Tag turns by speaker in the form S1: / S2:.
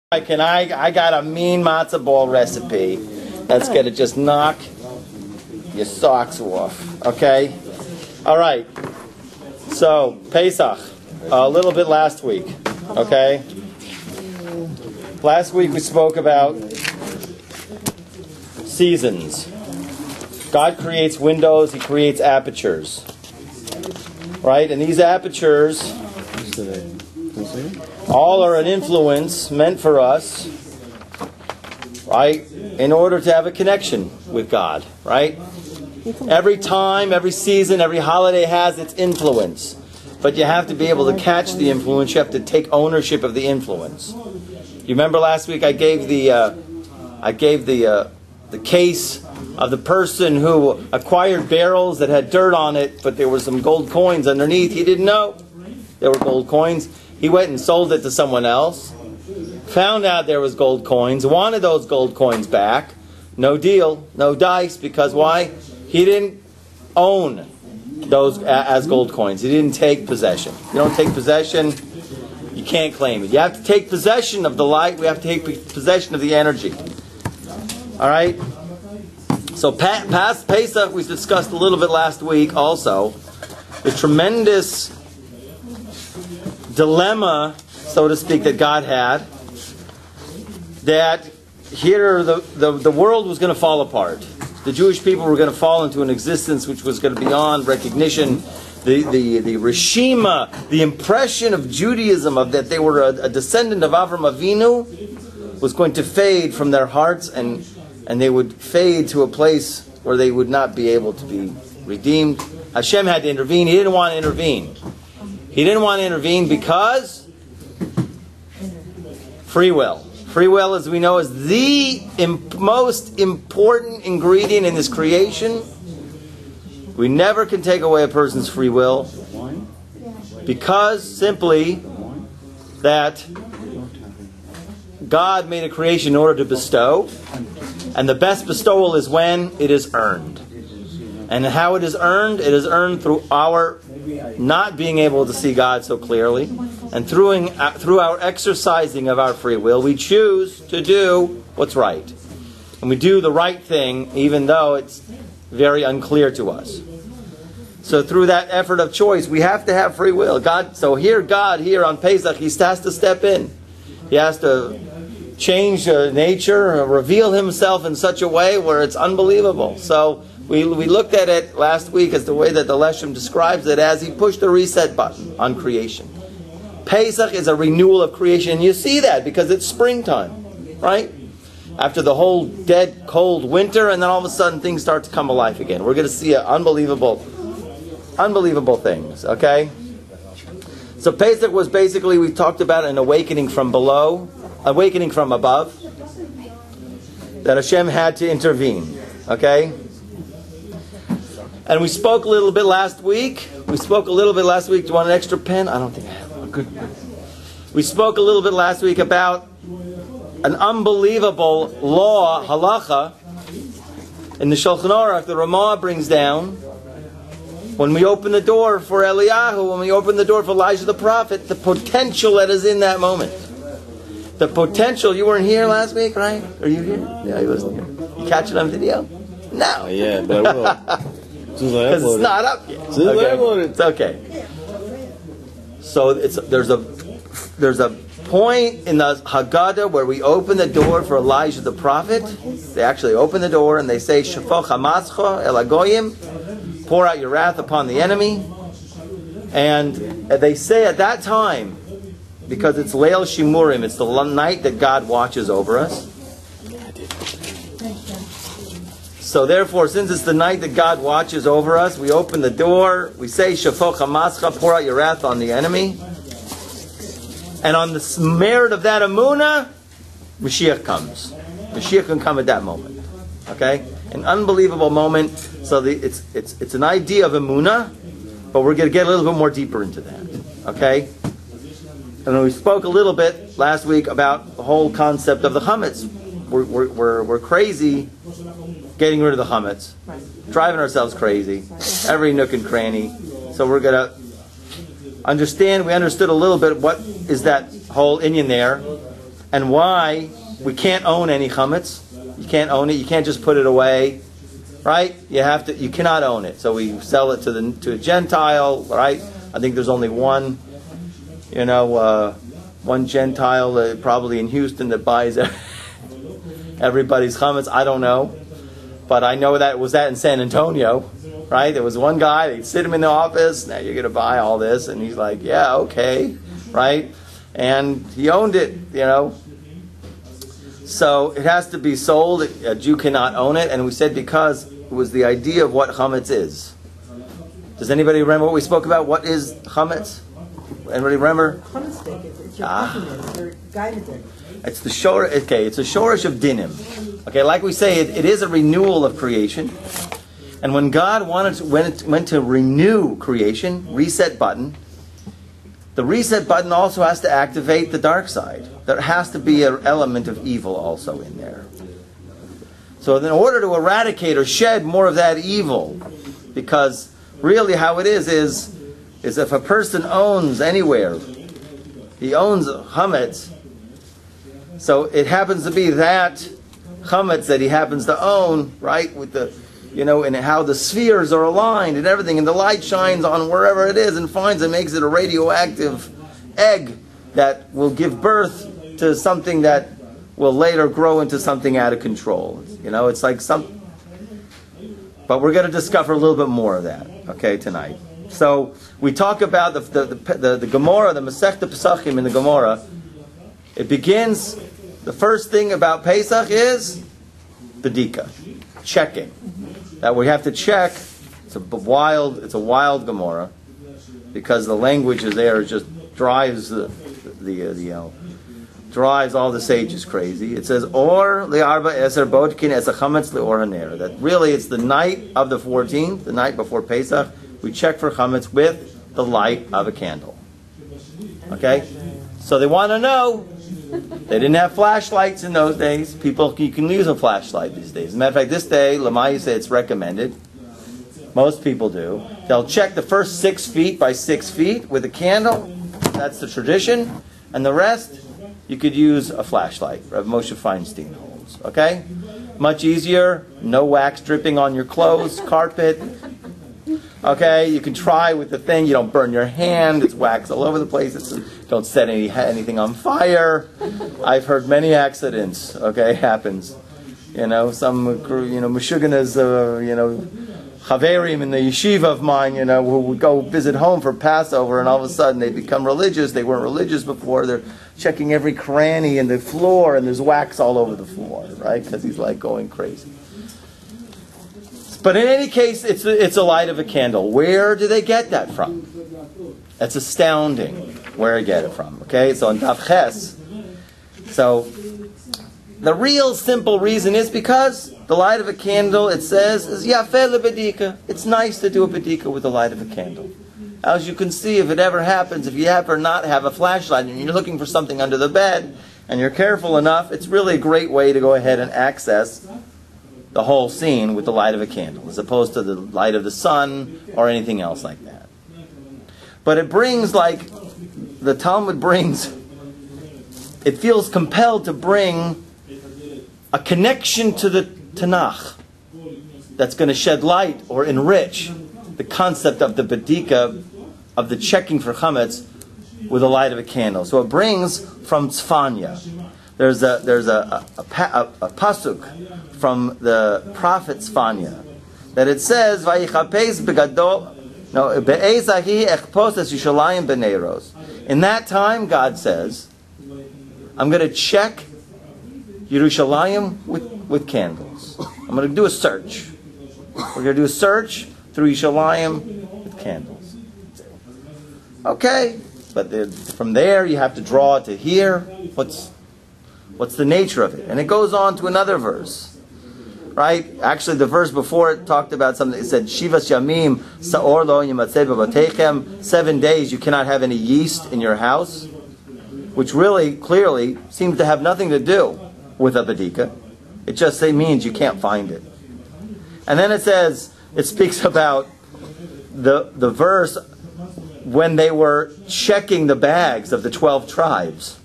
S1: I got a mean matzo ball recipe that's going to just knock your socks off. Okay? All right. So, Peasach. A little bit last week. Okay? Last week we spoke about seasons. God creates windows, He creates apertures. Right? And these apertures all are an influence meant for us, right, in order to have a connection with God, right? Every time, every season, every holiday has its influence. But you have to be able to catch the influence. You have to take ownership of the influence. You remember last week I gave the case of the person who acquired barrels that had dirt on it, but there were some gold coins underneath. He didn't know there were gold coins. He went and sold it to someone else, found out there was gold coins, wanted those gold coins back. No deal, no dice, because why? He didn't own those as gold coins. He didn't take possession. You don't take possession, you can't claim it. You have to take possession of the light. We have to take possession of the energy. All right? So past Pesach, we discussed a little bit last week also, the tremendous dilemma, so to speak, that God had, that here the world was going to fall apart. The Jewish people were going to fall into an existence which was going to be beyond recognition. The reshima, the impression of Judaism, of that they were a descendant of Avram Avinu, was going to fade from their hearts, and they would fade to a place where they would not be able to be redeemed. Hashem had to intervene. He didn't want to intervene. He didn't want to intervene because free will. Free will, as we know, is the most important ingredient in this creation. We never can take away a person's free will because simply that God made a creation in order to bestow, and the best bestowal is when it is earned. And how it is earned? It is earned through our not being able to see God so clearly, and through our exercising of our free will, we choose to do what's right. And we do the right thing even though it's very unclear to us. So through that effort of choice, we have to have free will. God here on Pesach, He has to step in. He has to change nature, reveal Himself in such a way where it's unbelievable. So we looked at it last week as the way that the Leshem describes it, as He pushed the reset button on creation. Pesach is a renewal of creation, and you see that because it's springtime, right? After the whole dead, cold winter, and then all of a sudden things start to come alive again. We're going to see unbelievable things, okay? So Pesach was basically, we talked about an awakening from below, awakening from above, that Hashem had to intervene, okay? And we spoke a little bit last week. Do you want an extra pen? I don't think I have one. Good. We spoke a little bit last week about an unbelievable law, halacha, in the Shulchan Aruch, the Ramah brings down, when we open the door for Eliyahu, when we open the door for Elijah the prophet, the potential that is in that moment. The potential, you weren't here last week, right? Are you here? Yeah, you wasn't here. You catch it on video? No.
S2: Yeah, but I will.
S1: Because it's not up yet. Okay. It's okay. So there's a point in the Haggadah where we open the door for Elijah the prophet. They actually open the door and they say, Shafoch hamatzcha el hagoyim, pour out your wrath upon the enemy. And they say at that time, because it's Leil Shimurim, it's the night that God watches over us. So therefore, since it's the night that God watches over us, we open the door, we say, Shafoch hamatzcha, pour out your wrath on the enemy. And on the merit of that emunah, Mashiach comes. Mashiach can come at that moment. Okay? An unbelievable moment. So it's an idea of emunah, but we're going to get a little bit more deeper into that. Okay? And we spoke a little bit last week about the whole concept of the chametz. We're crazy getting rid of the chametz, driving ourselves crazy, every nook and cranny. So we're going to understood a little bit what is that whole inyan there, and why we can't own any chametz. You can't own it. You can't just put it away, right? You cannot own it. So we sell it to a Gentile, right? I think there's only one, one Gentile probably in Houston that buys everybody's chametz. I don't know, but I know that was that in San Antonio, right? There was one guy. They'd sit him in the office. Now you're going to buy all this, and he's like, "Yeah, okay," right? And he owned it, So it has to be sold. A Jew cannot own it, and we said because it was the idea of what chametz is. Does anybody remember what we spoke about? What is chametz? Anybody remember?
S2: Chametz steak. It's your argument, your guided.
S1: It's the shor. Okay, it's a shorish of dinim. Okay, like we say, it is a renewal of creation. And when God went to renew creation, reset button, the reset button also has to activate the dark side. There has to be an element of evil also in there. So in order to eradicate or shed more of that evil, because really how it is if a person owns anywhere, he owns chametz, so it happens to be that chametz that he happens to own, right, with the, and how the spheres are aligned and everything, and the light shines on wherever it is and finds and makes it a radioactive egg that will give birth to something that will later grow into something out of control. It's like some. But we're going to discover a little bit more of that, okay, tonight. So we talk about the Gemara, the Masechta Pesachim in the Gemara. It begins. The first thing about Pesach is bedika, checking. That we have to check. It's a wild Gemara because the language is there. It just drives drives all the sages crazy. It says or le'arba eser bodkin es chametz le'or haner. That really it's the night of the 14th, the night before Pesach. We check for chametz with the light of a candle. Okay, so they want to know. They didn't have flashlights in those days. You can use a flashlight these days. As a matter of fact, this day, Lamai said it's recommended. Most people do. They'll check the first 6 feet by 6 feet with a candle. That's the tradition. And the rest, you could use a flashlight. Rabbi Moshe Feinstein holds. Okay? Much easier. No wax dripping on your clothes, carpet. Okay? You can try with the thing. You don't burn your hand. It's wax all over the place. Don't set anything on fire. I've heard many accidents. Okay? Happens. Some, Meshuggah's, Chaverim in the yeshiva of mine, who would go visit home for Passover, and all of a sudden they become religious. They weren't religious before. They're checking every cranny in the floor, and there's wax all over the floor, right? Because he's like going crazy. But in any case, it's a light of a candle. Where do they get that from? That's astounding. Where I get it from? Okay, so on Daf Ches. So the real simple reason is because the light of a candle, it says, is yafeh lebedika. It's nice to do a bedika with the light of a candle. As you can see, if it ever happens, if you ever not have a flashlight and you're looking for something under the bed and you're careful enough, it's really a great way to go ahead and access the whole scene with the light of a candle, as opposed to the light of the sun or anything else like that. But it brings, like the Talmud brings, it feels compelled to bring a connection to the Tanakh that's going to shed light or enrich the concept of the bedika, of the checking for chametz with the light of a candle. So it brings from Tzfanya. There's a pasuk from the prophet Tzfanya that it says, "Vayichapes begadol, no, be'ezahi echpos es Yushalayim b'neiros." In that time, God says, I'm going to check Yerushalayim with candles. I'm going to do a search. We're going to do a search through Yerushalayim with candles. Okay, but from there you have to draw to here. What's the nature of it? And it goes on to another verse. Right? Actually, the verse before it talked about something. It said, Shivas Yamim Sa'or Lo Yimatzeh B'Batechem. 7 days you cannot have any yeast in your house. Which really, clearly, seems to have nothing to do with a bedika. It just means you can't find it. And then it speaks about the verse when they were checking the bags of the 12 tribes.